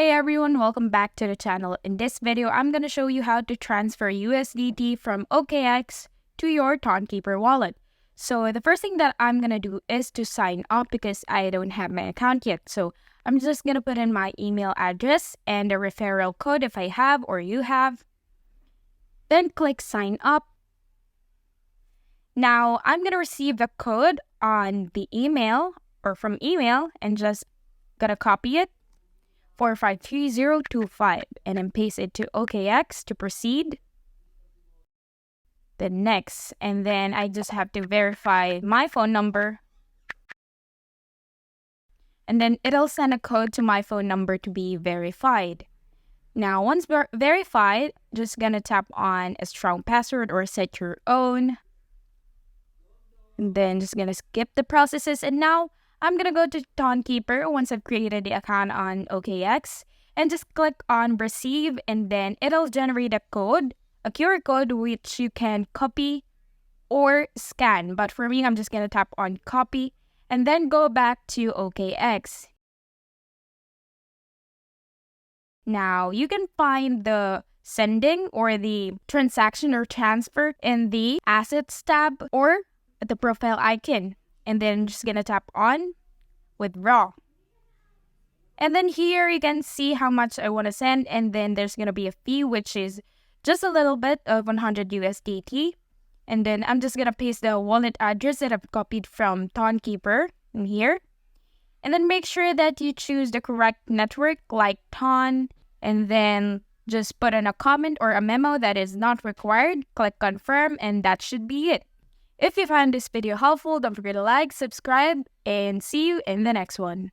Hey everyone, welcome back to the channel. In this video, I'm going to show you how to transfer USDT from OKX to your Tonkeeper wallet. So the first thing that I'm going to do is to sign up because I don't have my account yet. So I'm just going to put in my email address and the referral code if I have or you have. Then click sign up. Now I'm going to receive the code on the email or from email and just going to copy it. 453025 and then paste it to OKX to proceed. Then next, and then I just have to verify my phone number. And then it'll send a code to my phone number to be verified. Now, once verified, just gonna tap on a strong password or set your own. And then just gonna skip the processes. And now I'm gonna go to Tonkeeper once I've created the account on OKX and just click on receive, and then it'll generate a code, a QR code which you can copy or scan. But for me, I'm just gonna tap on copy and then go back to OKX. Now you can find the sending or the transaction or transfer in the assets tab or at the profile icon. And then just gonna tap on withdraw. And then here you can see how much I want to send, and then there's gonna be a fee which is just a little bit of 100 USDT. And then I'm just gonna paste the wallet address that I've copied from Tonkeeper in here. And then make sure that you choose the correct network like Ton, and then just put in a comment or a memo that is not required. Click confirm, and that should be it. If you found this video helpful, don't forget to like, subscribe, and see you in the next one.